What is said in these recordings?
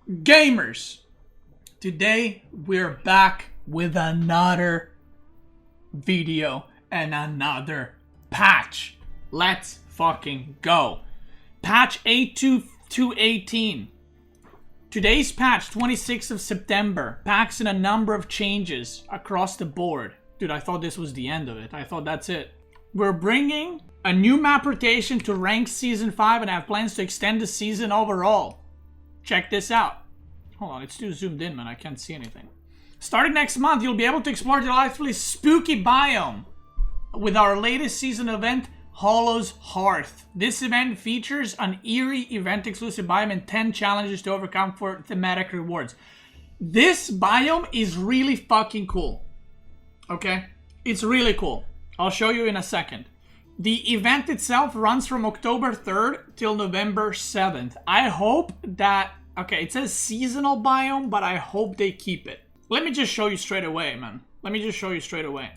Gamers, today we're back with another video and another patch. Let's fucking go. Patch 8.2.18. Today's patch, 26th of September, packs in a number of changes across the board. Dude, I thought this was the end of it. I thought that's it. We're bringing a new map rotation to Ranked Season 5 and have plans to extend the season overall. Check this out. Hold on, it's too zoomed in, man. I can't see anything. Starting next month, you'll be able to explore the delightfully spooky biome with our latest season event, Hollow's Hearth. This event features an eerie event-exclusive biome and 10 challenges to overcome for thematic rewards. This biome is really fucking cool. Okay? It's really cool. I'll show you in a second. The event itself runs from October 3rd till November 7th. I hope that... Okay, it says seasonal biome, but I hope they keep it. Let me just show you straight away, man. Let me just show you straight away.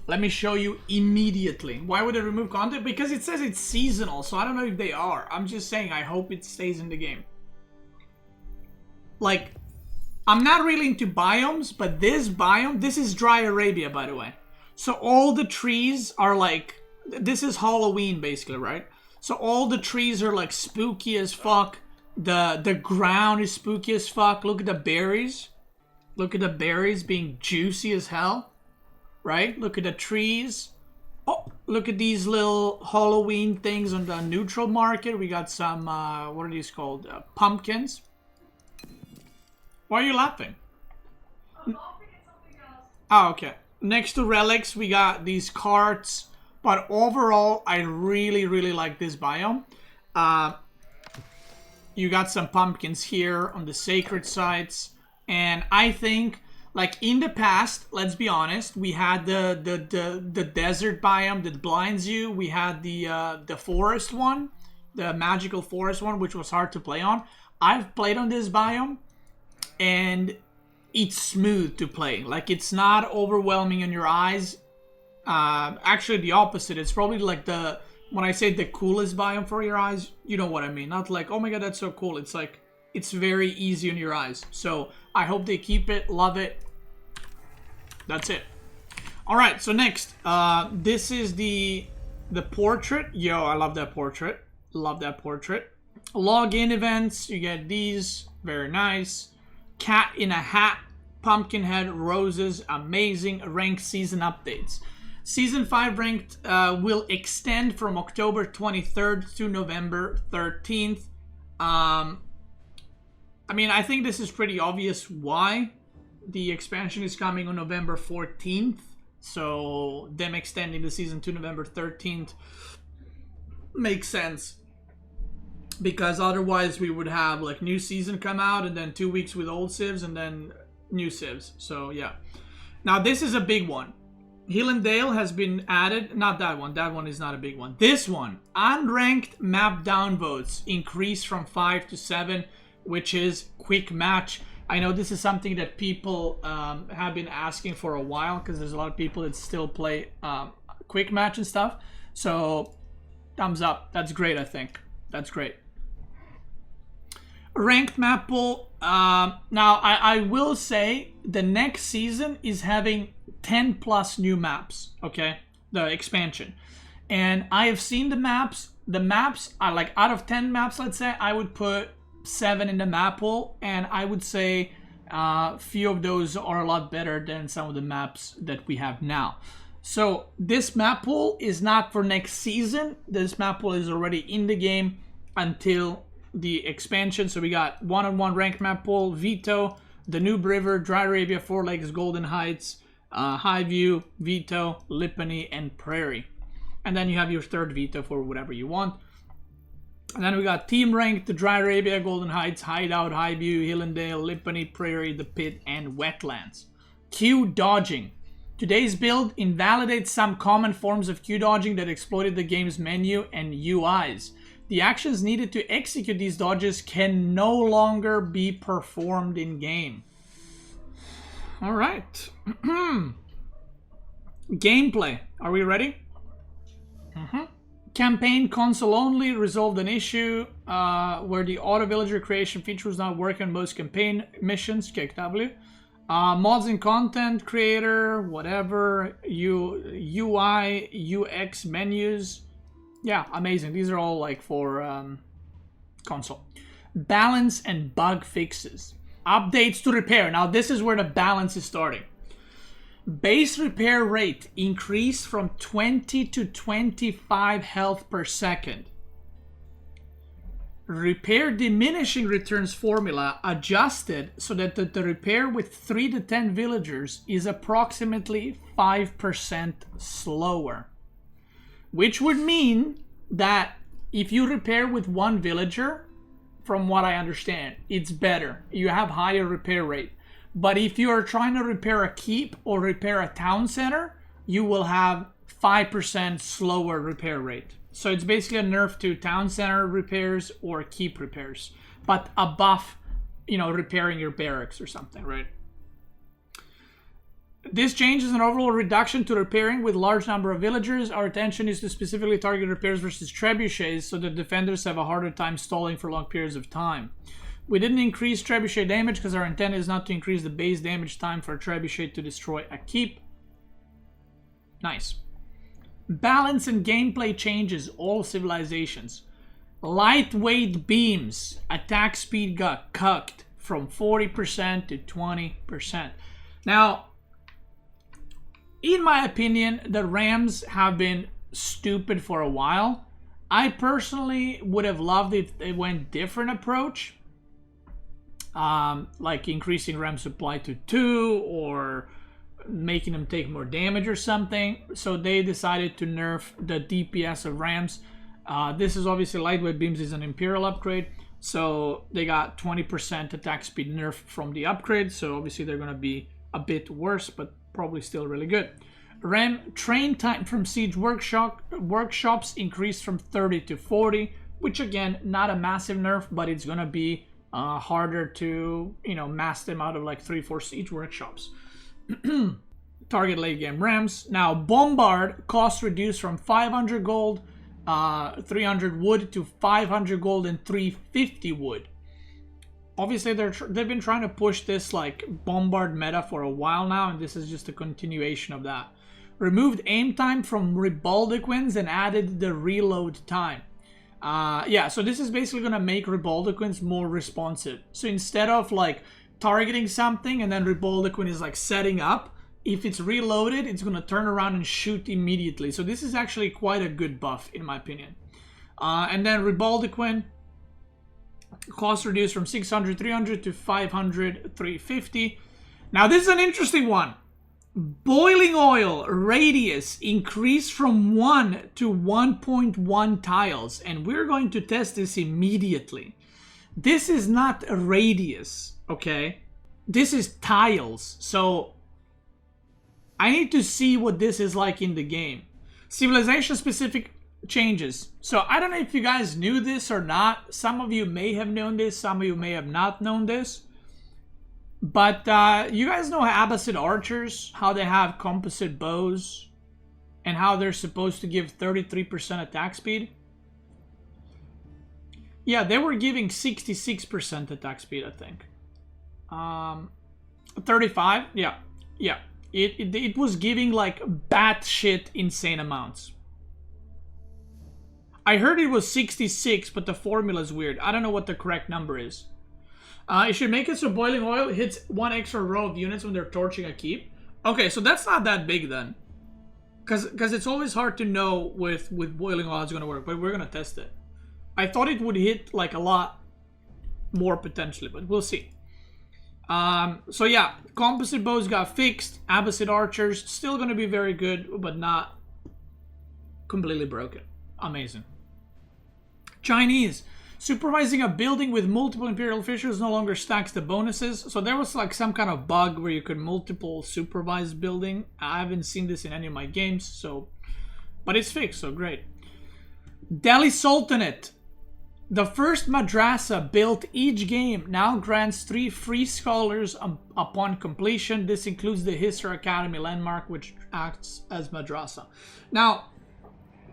Let me show you immediately. Why would they remove content? Because it says it's seasonal, so I don't know if they are. I'm just saying I hope it stays in the game. Like, I'm not really into biomes, but this biome... This is Dry Arabia, by the way. So all the trees are like... This is Halloween, basically, right? So all the trees are like spooky as fuck. The ground is spooky as fuck. Look at the berries. Look at the berries being juicy as hell. Right? Look at the trees. Oh, look at these little Halloween things on the neutral market. We got some, what are these called? Pumpkins. Why are you laughing? Oh, okay. Next to relics, we got these carts. But overall, I really, really like this biome. You got some pumpkins here on the sacred sites. And I think, like in the past, let's be honest, we had the desert biome that blinds you. We had the forest one, the magical forest one, which was hard to play on. I've played on this biome, and it's smooth to play. Like, it's not overwhelming in your eyes. Actually the opposite. It's probably like when I say the coolest biome for your eyes, you know what I mean. Not like, oh my god, that's so cool. It's like, it's very easy on your eyes. So I hope they keep it. Love it. That's it. Alright, so next, this is the portrait. Yo, I love that portrait. Love that portrait. Login events, you get these. Very nice. Cat in a hat, pumpkin head, roses, amazing. Ranked season updates. Season 5 ranked will extend from October 23rd to November 13th. I mean, I think this is pretty obvious why. The expansion is coming on November 14th. So them extending the season to November 13th makes sense. Because otherwise we would have like new season come out and then 2 weeks with old civs and then new civs. So yeah. Now this is a big one. Hill and Dale has been added. Not that one. That one is not a big one. This one. Unranked map downvotes increased from 5 to 7, which is quick match. I know this is something that people have been asking for a while because there's a lot of people that still play quick match and stuff. So, thumbs up. That's great, I think. That's great. Ranked map pool. Now, I will say the next season is having 10 plus new maps, okay? The expansion. And I have seen the maps. The maps are like, out of 10 maps, let's say, I would put 7 in the map pool. And I would say few of those are a lot better than some of the maps that we have now. So this map pool is not for next season. This map pool is already in the game until the expansion. So we got one-on-one ranked map pool, Veto, the Noob River, Dry Arabia, Four Lakes, Golden Heights, High View, Veto, Lipany, and Prairie. And then you have your third Veto for whatever you want. And then we got Team Ranked, the Dry Arabia, Golden Heights, Hideout, High View, Hillendale, Lipany, Prairie, The Pit, and Wetlands. Q dodging. Today's build invalidates some common forms of Q dodging that exploited the game's menu and UIs. The actions needed to execute these dodges can no longer be performed in-game. Alright. Gameplay. Are we ready? Campaign console only resolved an issue where the auto villager creation feature was not working on most campaign missions. KW. Mods and content creator, whatever. UI, UX menus. Yeah, amazing. These are all like for console. Balance and bug fixes. Updates to repair. Now this is where the balance is starting. Base repair rate increased from 20 to 25 health per second. Repair diminishing returns formula adjusted so that the repair with 3 to 10 villagers is approximately 5% slower. Which would mean that if you repair with 1 villager, from what I understand, it's better. You have higher repair rate. But if you are trying to repair a keep or repair a town center, you will have 5% slower repair rate. So it's basically a nerf to town center repairs or keep repairs, but a buff, repairing your barracks or something, right? This change is an overall reduction to repairing with large number of villagers. Our attention is to specifically target repairs versus trebuchets so that defenders have a harder time stalling for long periods of time. We didn't increase trebuchet damage because our intent is not to increase the base damage time for a trebuchet to destroy a keep. Nice. Balance and gameplay changes all civilizations. Lightweight beams. Attack speed got cucked from 40% to 20%. Now, in my opinion, the Rams have been stupid for a while. I personally would have loved if they went different approach. Like increasing RAM supply to 2 or making them take more damage or something. So they decided to nerf the DPS of Rams. This is obviously lightweight beams is an Imperial upgrade. So they got 20% attack speed nerf from the upgrade. So obviously they're going to be a bit worse, but probably still really good. RAM train time from siege workshops increased from 30 to 40, which again, not a massive nerf, but it's going to be harder to, mass them out of like 3-4 siege workshops. Target late game Rams. Now, Bombard cost reduced from 500 gold, 300 wood to 500 gold and 350 wood. Obviously, they've been trying to push this like Bombard meta for a while now, and this is just a continuation of that. Removed aim time from Rebaldequins and added the reload time. So this is basically going to make Rebaldequins more responsive. So instead of like targeting something and then Rebaldequin is like setting up, if it's reloaded, it's going to turn around and shoot immediately. So this is actually quite a good buff in my opinion. And then Rebaldequin cost reduced from 600, 300 to 500, 350. Now this is an interesting one. Boiling oil radius increased from 1 to 1.1 tiles, and we're going to test this immediately. This is not a radius, okay? This is tiles, so I need to see what this is like in the game. Civilization specific changes. So I don't know if you guys knew this or not. Some of you may have known this, some of you may have not known this. But you guys know Abbasid archers, how they have composite bows and how they're supposed to give 33% attack speed? Yeah, they were giving 66% attack speed, I think. 35? Yeah. It was giving like batshit insane amounts. I heard it was 66, but the formula is weird. I don't know what the correct number is. It should make it so boiling oil hits 1 extra row of units when they're torching a keep. Okay, so that's not that big then. Because it's always hard to know with boiling oil it's going to work, but we're going to test it. I thought it would hit like a lot more potentially, but we'll see. So yeah, composite bows got fixed. Abbasid archers, still going to be very good, but not completely broken. Amazing. Chinese. Supervising a building with multiple Imperial officials no longer stacks the bonuses. So there was like some kind of bug where you could multiple supervise building. I haven't seen this in any of my games, so... But it's fixed, so great. Delhi Sultanate. The first madrasa built each game now grants 3 free scholars upon completion. This includes the History Academy landmark, which acts as madrasa. Now,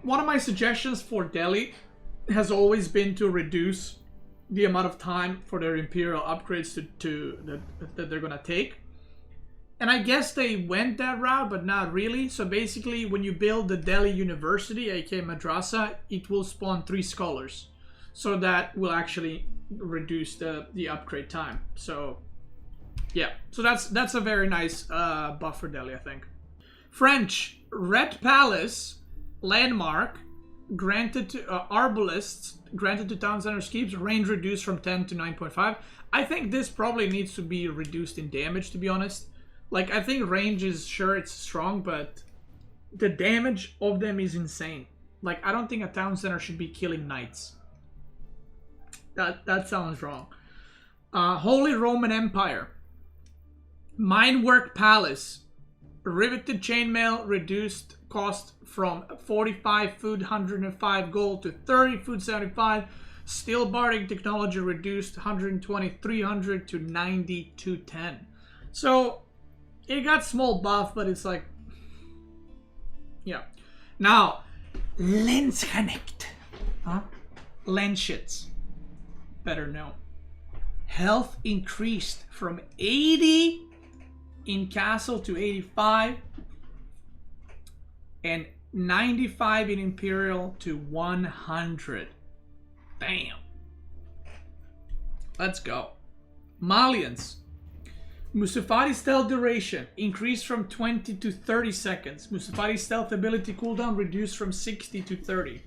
one of my suggestions for Delhi has always been to reduce the amount of time for their Imperial upgrades that they're gonna take. And I guess they went that route, but not really. So basically, when you build the Delhi University, aka Madrasa, it will spawn 3 scholars. So that will actually reduce the upgrade time. So yeah, so that's a very nice buff for Delhi, I think. French, Red Palace, landmark, granted to arbalists, granted to town center keeps, range reduced from 10 to 9.5. I think this probably needs to be reduced in damage, to be honest. Like, I think range is, sure, it's strong, but the damage of them is insane. Like, I don't think a town center should be killing knights. That sounds wrong. Holy Roman Empire. Minework Palace. Riveted chainmail, reduced cost from 45 food, 105 gold to 30 food, 75. Steel barding technology reduced 120, 300 to 90, 210. So it got small buff, but it's like, yeah. Now, Lensconnect. Huh? Lenschitz. Better known. Health increased from 80 in Castle to 85. And 95 in Imperial to 100. Damn. Let's go. Malians. Musafati stealth duration increased from 20 to 30 seconds. Musafati stealth ability cooldown reduced from 60 to 30.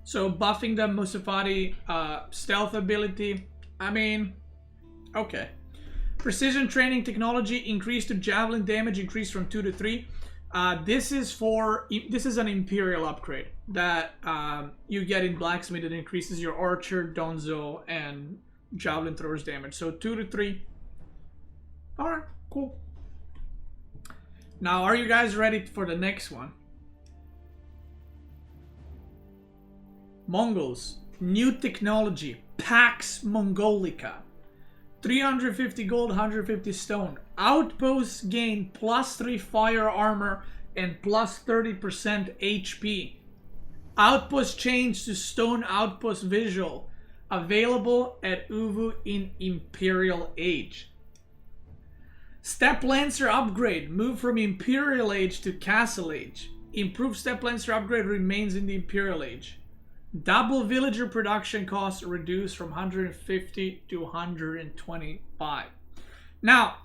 So buffing the Musafati stealth ability, I mean, okay. Precision training technology increased to javelin damage increased from 2 to 3. This is an Imperial upgrade that you get in Blacksmith. It increases your Archer, Donzo, and Javelin throwers damage. So 2 to 3. Alright, cool. Now, are you guys ready for the next one? Mongols. New technology. Pax Mongolica. 350 gold, 150 stone. Outposts gain +3 fire armor and +30% HP. Outpost change to stone outpost visual. Available at Uvu in Imperial Age. Step Lancer upgrade. Move from Imperial Age to Castle Age. Improved Step Lancer upgrade remains in the Imperial Age. Double villager production costs reduced from 150 to 125. Now,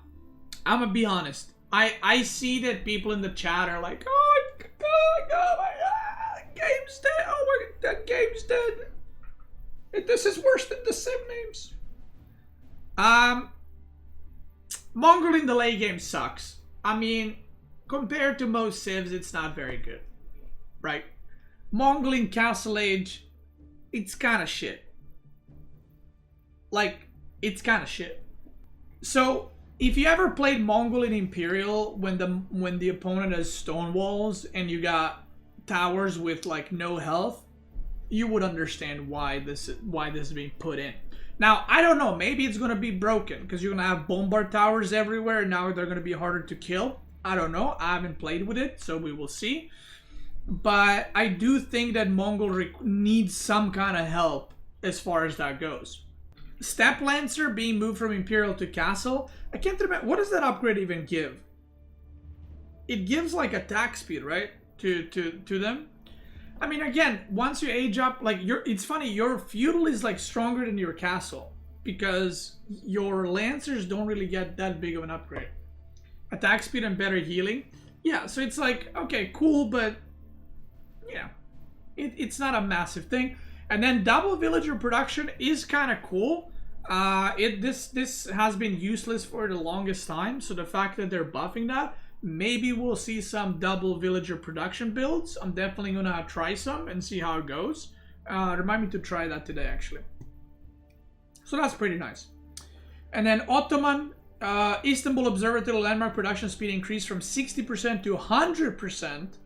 I'm gonna be honest. I see that people in the chat are like, oh my god, game's dead. Oh my god, that game's dead. This is worse than the Sim names. Mongol in the late game sucks. I mean, compared to most civs, it's not very good, right? Mongol in Castle Age, it's kind of shit. Like, it's kind of shit. So, if you ever played Mongol in Imperial when the opponent has stone walls and you got towers with like no health, you would understand why this is being put in. Now, I don't know, maybe it's gonna be broken because you're gonna have bombard towers everywhere and now they're gonna be harder to kill. I don't know, I haven't played with it, so we will see. But I do think that Mongol needs some kind of help as far as that goes. Step Lancer being moved from Imperial to Castle. I can't remember, what does that upgrade even give? It gives like attack speed, right? To them. I mean, again, once you age up, like it's funny, your feudal is like stronger than your castle because your lancers don't really get that big of an upgrade. Attack speed and better healing. Yeah, so it's like, okay, cool, but yeah, it's not a massive thing. And then double villager production is kind of cool. This has been useless for the longest time, so the fact that they're buffing that, maybe we'll see some double villager production builds. I'm definitely gonna try some and see how it goes. Remind me to try that today, actually. So that's pretty nice. And then Ottoman, Istanbul Observatory landmark production speed increased from 60% to 100%.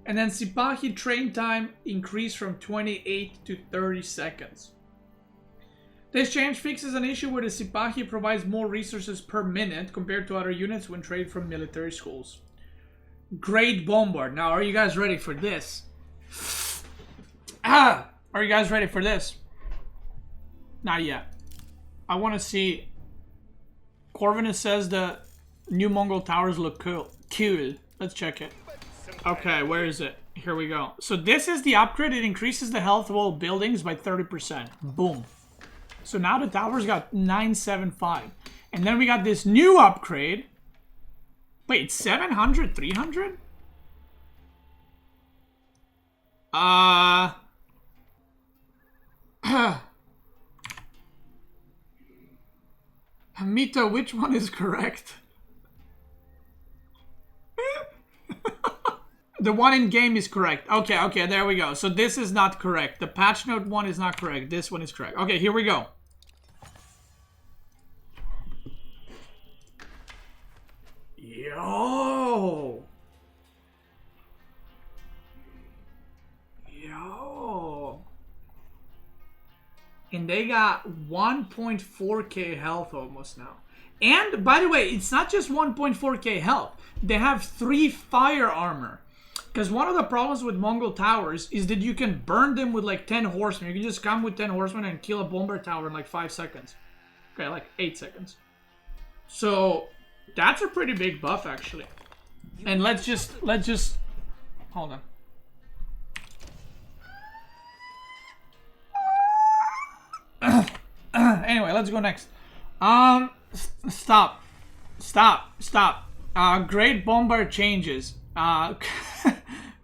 And then Sipahi train time increased from 28 to 30 seconds. This change fixes an issue where the Sipahi provides more resources per minute compared to other units when trained from military schools. Great Bombard. Now, are you guys ready for this? Are you guys ready for this? Not yet. I want to see. Corvinus says the new Mongol Towers look cool. Let's check it. Okay, where is it? Here we go. So this is the upgrade. It increases the health of all buildings by 30%. Boom. So now the towers got 975. And then we got this new upgrade. Wait, 700? 300? Mito, which one is correct? The one in game is correct. Okay, okay, there we go. So this is not correct. The patch note one is not correct. This one is correct. Okay, here we go. Yo! Yo! And they got 1.4k health almost now. And, by the way, it's not just 1.4k health. They have 3 fire armor. Because one of the problems with Mongol Towers is that you can burn them with like 10 horsemen. You can just come with 10 horsemen and kill a bomber tower in like 5 seconds. Okay, like 8 seconds. So, that's a pretty big buff actually. And let's just hold on. Anyway, let's go next. Stop. Great bomber changes.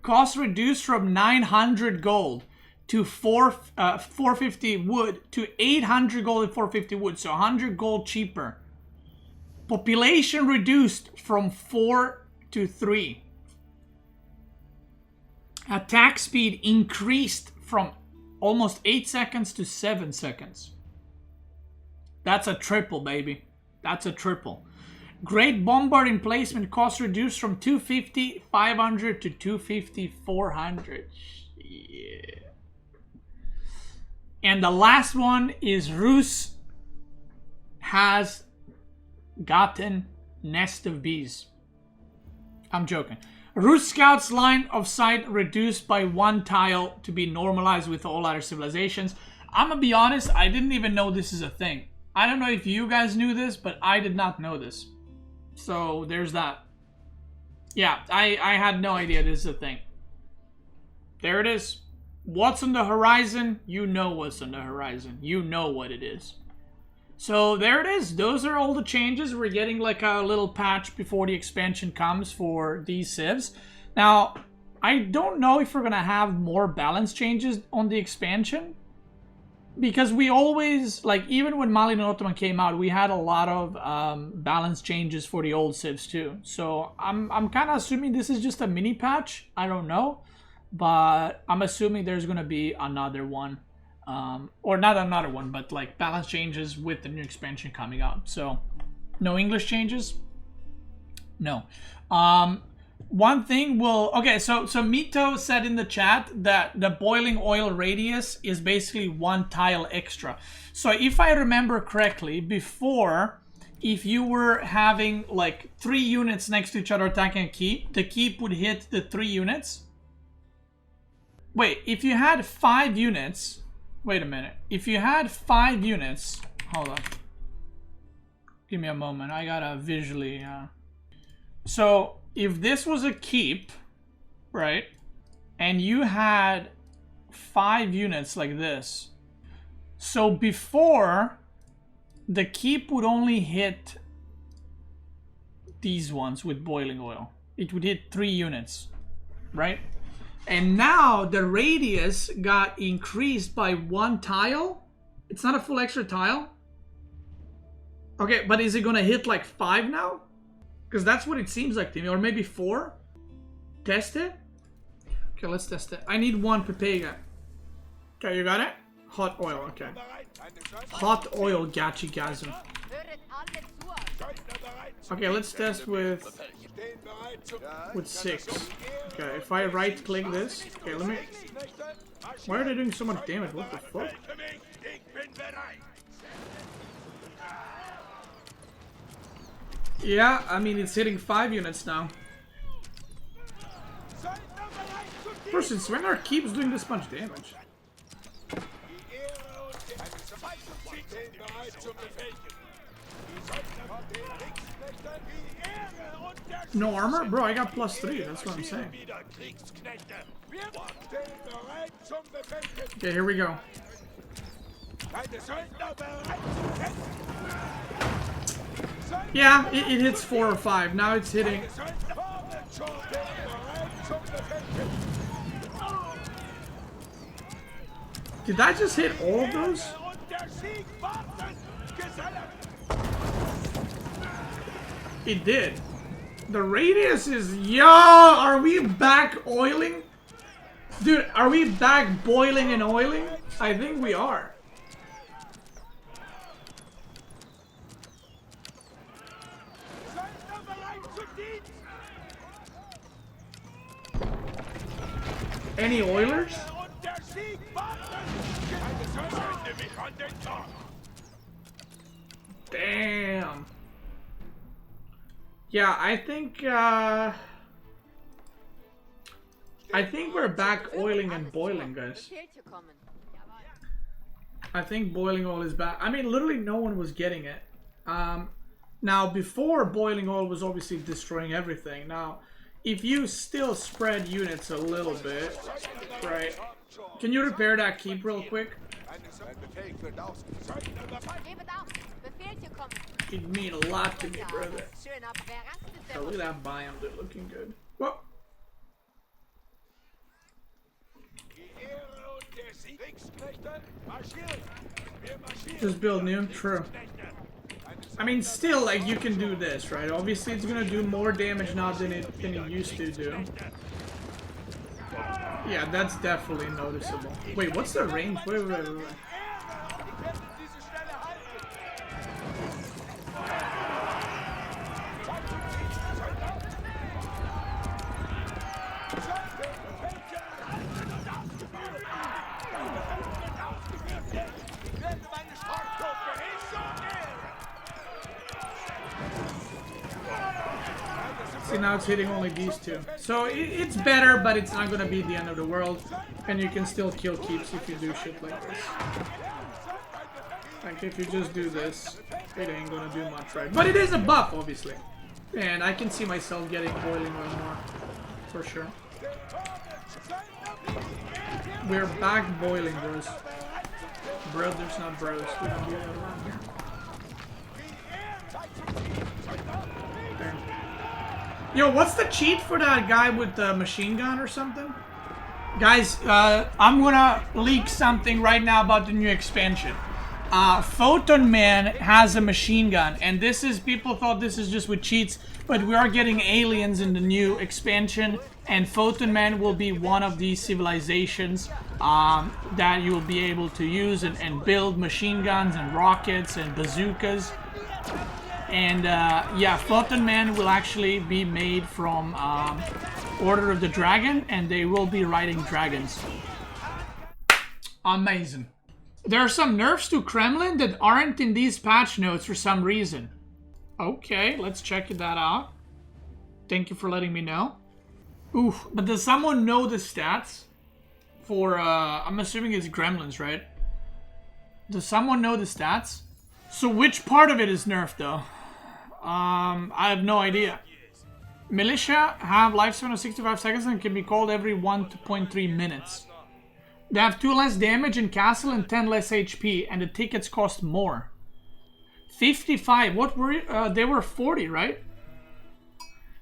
Cost reduced from 900 gold to 450 wood to 800 gold and 450 wood, so 100 gold cheaper. Population reduced from 4 to 3. Attack speed increased from almost 8 seconds to 7 seconds. That's a triple, baby. That's a triple. Great bombard emplacement cost reduced from 250, 500 to 250, 400. Yeah. And the last one is Rus has gotten Nest of Bees. I'm joking. Rus Scout's line of sight reduced by 1 tile to be normalized with all other civilizations. I'm gonna be honest, I didn't even know this is a thing. I don't know if you guys knew this, but I did not know this. So there's that. Yeah, I had no idea this is a thing. There it is. What's on the horizon? You know what's on the horizon. You know what it is. So there it is. Those are all the changes. We're getting like a little patch before the expansion comes for these civs. Now, I don't know if we're going to have more balance changes on the expansion. Because we always, like, even when Malin and Ottoman came out, we had a lot of balance changes for the old civs too. So I'm kind of assuming this is just a mini patch. I don't know. But I'm assuming there's going to be another one. Or not another one, but like balance changes with the new expansion coming out. So no English changes? No. One thing will... Okay, so Mito said in the chat that the boiling oil radius is basically 1 tile extra. So if I remember correctly, before, if you were having like 3 units next to each other attacking a keep, the keep would hit the 3 units. Wait, if you had 5 units... Wait a minute. If you had 5 units... Hold on. Give me a moment. I gotta visually... So... If this was a keep, right, and you had 5 units like this, so before, the keep would only hit these ones with boiling oil. It would hit 3 units, right? And now the radius got increased by 1 tile. It's not a full extra tile. Okay, but is it gonna hit like 5 now? Because that's what it seems like to me. Or maybe 4? Test it? Okay, let's test it. I need 1 Pepega. Okay, you got it? Hot oil, okay. Hot oil gachi-gasm. Okay, let's test with 6. Okay, if I right-click this... Okay, let me... Why are they doing so much damage? What the fuck? Yeah, I mean, it's hitting 5 units now. Since when are keeps doing this much damage? No armor? Bro, I got +3, that's what I'm saying. Okay, here we go. Yeah, it hits 4 or 5. Now it's hitting. Did I just hit all of those? It did. The radius is... Yo! Are we back oiling? Dude, are we back boiling and oiling? I think we are. Any oilers? Damn. Yeah, I think we're back oiling and boiling, guys. I think boiling oil is back. I mean, literally no one was getting it. Now, before boiling oil was obviously destroying everything. Now, if you still spread units a little bit, right? Can you repair that keep real quick? It'd mean a lot to me, brother. Oh, look at that biome, dude, looking good. Whoa. Just build new? True. I mean, still, like, you can do this, right? Obviously, it's gonna do more damage now than it used to do. Yeah, that's definitely noticeable. Wait, what's the range? Wait. See, now it's hitting only these two. So it's better, but it's not gonna be the end of the world. And you can still kill keeps if you do shit like this. Like, if you just do this, it ain't gonna do much, right? But it is a buff, obviously. And I can see myself getting boiling oil more. For sure. We're back boiling, bros. Brothers, not bros. We don't do that around here. There. Yo, what's the cheat for that guy with the machine gun or something? Guys, I'm gonna leak something right now about the new expansion. Photon Man has a machine gun, and this is, people thought this is just with cheats, but we are getting aliens in the new expansion, and Photon Man will be one of these civilizations that you will be able to use and build machine guns and rockets and bazookas. And yeah, Photon Man will actually be made from Order of the Dragon, and they will be riding dragons. Amazing. There are some nerfs to Kremlin that aren't in these patch notes for some reason. Okay, let's check that out. Thank you for letting me know. Oof, but does someone know the stats for, I'm assuming it's Gremlins, right? Does someone know the stats? So which part of it is nerfed, though? I have no idea. Militia have lifespan of 65 seconds and can be called every 1.3 minutes. They have 2 less damage in castle and 10 less HP, and the tickets cost more. 55. What were they were 40, right?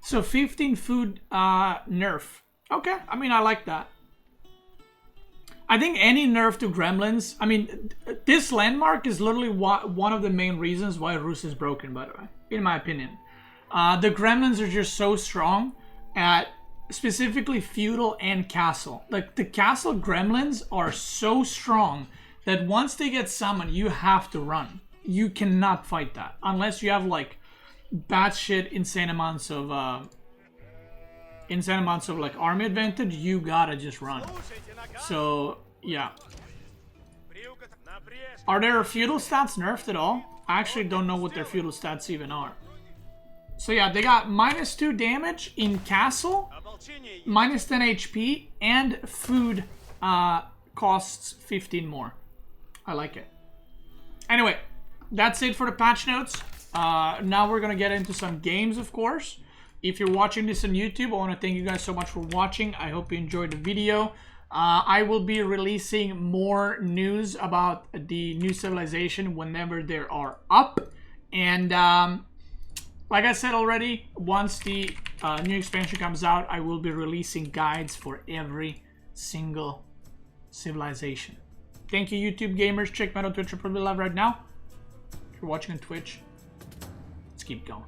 So 15 food nerf. Okay, I mean, I like that. I think any nerf to gremlins, I mean, this landmark is literally one of the main reasons why Rus is broken, by the way, in my opinion. The gremlins are just so strong at specifically feudal and castle. Like, the castle gremlins are so strong that once they get summoned, you have to run. You cannot fight that unless you have like batshit insane amounts of like army advantage. You gotta just run. So yeah. Are their feudal stats nerfed at all? I actually don't know what their feudal stats even are. So yeah, they got -2 damage in castle, -10 HP, and food costs 15 more. I like it. Anyway, that's it for the patch notes. Now we're gonna get into some games, of course. If you're watching this on YouTube, I want to thank you guys so much for watching. I hope you enjoyed the video. I will be releasing more news about the new civilization whenever they are up. And like I said already, once the new expansion comes out, I will be releasing guides for every single civilization. Thank you, YouTube gamers. Check me out on Twitch. I'm probably live right now. If you're watching on Twitch, let's keep going.